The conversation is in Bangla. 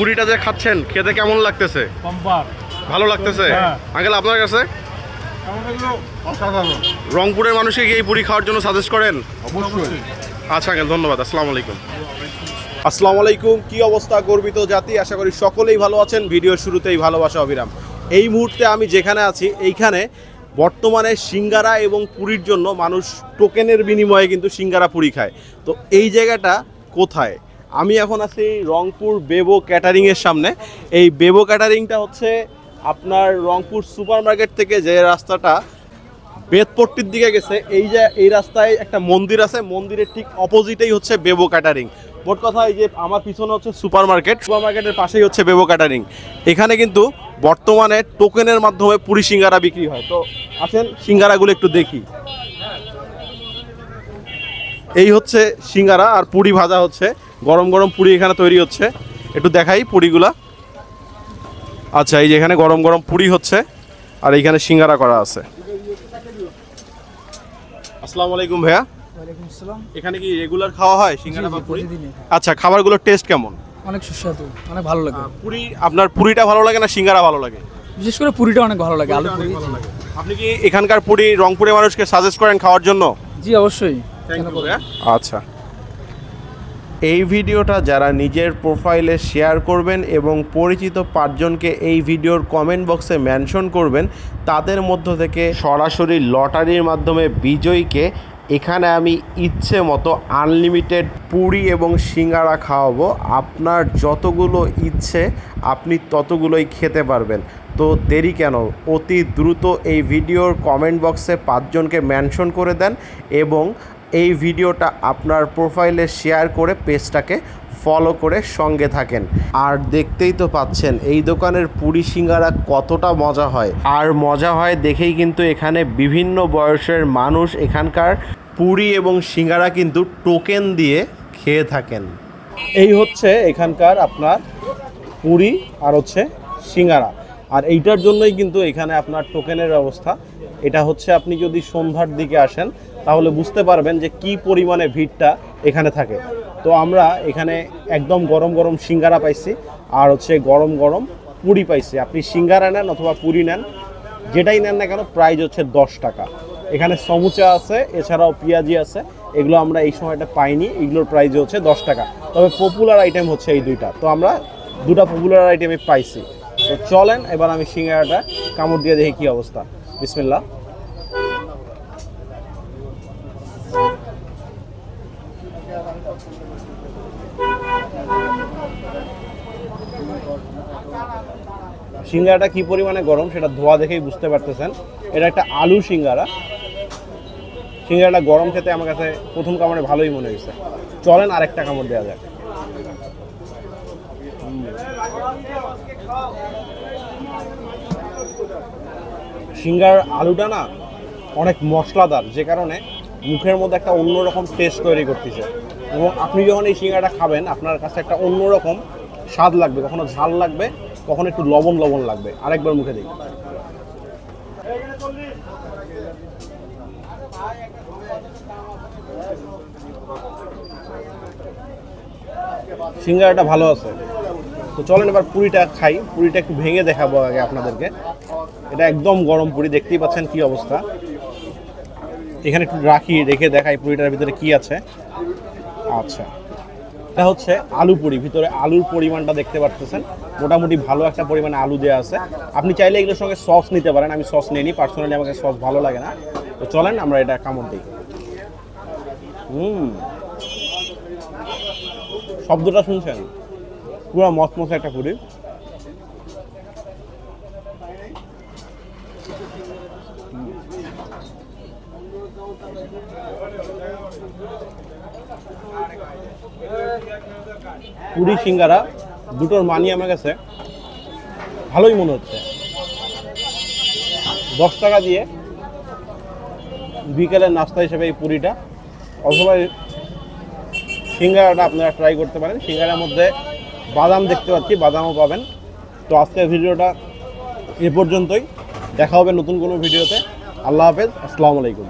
পুরিটা যে খাচ্ছেন খেতে কেমন লাগতেছে? ভালো লাগতেছে আঙ্কেল আপনার কাছে? রংপুরের মানুষকে কি এই পুরি খাওয়ার জন্য সাজেস্ট করেন? অবশ্যই। আচ্ছা আঙ্কেল ধন্যবাদ। আসসালামু আলাইকুম। আসসালামু আলাইকুম। কি অবস্থা গর্বিত জাতি? আশা করি সকলেই ভালো আছেন। ভিডিওর শুরুতেই ভালোবাসা অবিরাম। এই মুহূর্তে আমি যেখানে আছি এইখানে বর্তমানে সিঙ্গারা এবং পুরীর জন্য মানুষ টোকেনের বিনিময়ে কিন্তু সিঙ্গারা পুরি খায়। তো এই জায়গাটা কোথায়? আমি এখন আছি রংপুর বেবো ক্যাটারিংয়ের সামনে। এই বেবো ক্যাটারিংটা হচ্ছে আপনার রংপুর সুপার মার্কেট থেকে যে রাস্তাটা বেতপট্টির দিকে গেছে, এই রাস্তায় একটা মন্দির আছে, মন্দিরের ঠিক অপোজিটেই হচ্ছে বেবো ক্যাটারিং। মোট কথা এই যে আমার পিছনে হচ্ছে সুপার মার্কেটের পাশেই হচ্ছে বেবো ক্যাটারিং। এখানে কিন্তু বর্তমানে টোকেনের মাধ্যমে পুরি সিঙ্গারা বিক্রি হয়। তো আসেন সিঙ্গারাগুলো একটু দেখি। এই হচ্ছে সিঙ্গারা আর পুরি ভাজা হচ্ছে, গরম গরম পুরি এখানে তৈরি হচ্ছে। একটু দেখাই পুরিগুলা। আচ্ছা, এই যে এখানে গরম গরম পুরি হচ্ছে আর এইখানে সিঙ্গারা করা আছে। আসসালামু আলাইকুম ভাইয়া। ওয়ালাইকুম আসসালাম। এখানে কি রেগুলার খাওয়া হয় সিঙ্গারা বা পুরি? প্রতিদিনই। আচ্ছা, খাবারগুলোর টেস্ট কেমন? অনেক সুস্বাদু, অনেক ভালো লাগে। পুরি, আপনার পুরিটা ভালো লাগে না সিঙ্গারা ভালো লাগে? বিশেষ করে পুরিটা অনেক ভালো লাগে, আলু পুরি। আপনি কি এখানকার পুরি রংপুরের মানুষকে সাজেস্ট করেন খাওয়ার জন্য? জি অবশ্যই। আচ্ছা, এই ভিডিওটা যারা নিজের প্রোফাইলে শেয়ার করবেন এবং পরিচিত 5 জনকে এই ভিডিওর কমেন্ট বক্সে মেনশন করবেন, তাদের মধ্য থেকে সরাসরি লটারির মাধ্যমে বিজয়ীকে এখানে আমি ইচ্ছে মতো আনলিমিটেড পুরি এবং সিঙ্গারা খাওয়াবো। আপনার যতগুলো ইচ্ছে আপনি ততগুলোই খেতে পারবেন। তো দেরি কেন, অতি দ্রুত এই ভিডিওর কমেন্ট বক্সে 5 জনকে মেনশন করে দেন এবং এই ভিডিওটা আপনার প্রোফাইলে শেয়ার করে পেজটাকে ফলো করে সঙ্গে থাকেন। আর দেখতেই তো পাচ্ছেন এই দোকানের পুরি সিঙ্গারা কতটা মজা হয়, আর মজা হয় দেখেই কিন্তু এখানে বিভিন্ন বয়সের মানুষ এখানকার পুরি এবং সিঙ্গারা কিন্তু টোকেন দিয়ে খেয়ে থাকেন। এই হচ্ছে এখানকার আপনার পুরি আর হচ্ছে সিঙ্গারা, আর এইটার জন্যই কিন্তু এখানে আপনার টোকেনের ব্যবস্থা। এটা হচ্ছে আপনি যদি সন্ধ্যার দিকে আসেন তাহলে বুঝতে পারবেন যে কি পরিমাণে ভিড়টা এখানে থাকে। তো আমরা এখানে একদম গরম গরম সিঙ্গারা পাইছি আর হচ্ছে গরম গরম পুরি পাইছি। আপনি সিঙ্গারা নেন অথবা পুরি নেন, যেটাই নেন না কেন প্রাইস হচ্ছে 10 টাকা। এখানে সমুচা আছে, এছাড়াও পেঁয়াজি আছে, এগুলো আমরা এই সময়টা পাইনি, এগুলোর প্রাইস হচ্ছে 10 টাকা। তবে পপুলার আইটেম হচ্ছে এই দুইটা, তো আমরা দুটা পপুলার আইটেমে পাইছি। তো চলেন এবার আমি সিঙ্গারাটা কামড় দিয়ে দেখি কি অবস্থা। বিসমিল্লাহ। সিঙ্গারাটা কি পরিমাণে গরম সেটা ধোয়া দেখেই বুঝতে পারতেছেন। এটা একটা আলু সিঙ্গারা। সিঙ্গারাটা গরম খেতে আমার কাছে প্রথম কামড়ে ভালোই মনে হয়েছে। চলেন আরেকটা কামড় দেওয়া যাক। সিঙ্গারার আলুটা না অনেক মশলাদার, যে কারণে মুখের মধ্যে একটা অন্যরকম টেস্ট তৈরি করতেছে। এবং আপনি যখন এই সিঙ্গারাটা খাবেন আপনার কাছে একটা অন্যরকম স্বাদ লাগবে, কখনো ঝাল লাগবে, কখনো একটু লবণ লবণ লাগবে। আরেকবার মুখে দিই। সিঙ্গারাটা ভালো আছে। তো চলেন এবার পুরিটা খাই। পুরিটা একটু ভেঙে দেখাবো আগে আপনাদেরকে। এটা একদম গরম পুরি, দেখতেই পাচ্ছেন কি অবস্থা। এখানে একটু রেখে দেখাই পুরিটার ভিতরে কি আছে। আচ্ছা, এটা হচ্ছে আলু পুরি, ভিতরে আলুর পরিমাণটা দেখতে পাচ্ছেন, মোটামুটি ভালো একটা পরিমাণে আলু দেওয়া আছে। আপনি চাইলে এগুলোর সঙ্গে সস নিতে পারেন, আমি সস নিইনি, পার্সোনালি আমাকে সস ভালো লাগে না। তো চলেন আমরা এটা কামড় দিই। শব্দটা শুনছেন? পুরো মচমচে একটা পুরি। পুরি সিঙ্গারা দুটোর মানই আমার কাছে ভালোই মনে হচ্ছে। 10 টাকা দিয়ে বিকেলের নাস্তা হিসেবে এই পুরিটা অথবা সিঙ্গারাটা আপনারা ট্রাই করতে পারেন। সিঙ্গারার মধ্যে বাদাম দেখতে পাচ্ছি, বাদামও পাবেন। তো আজকের ভিডিওটা এ পর্যন্তই, দেখা হবে নতুন কোনো ভিডিওতে। আল্লাহ হাফেজ, আসসালামু আলাইকুম।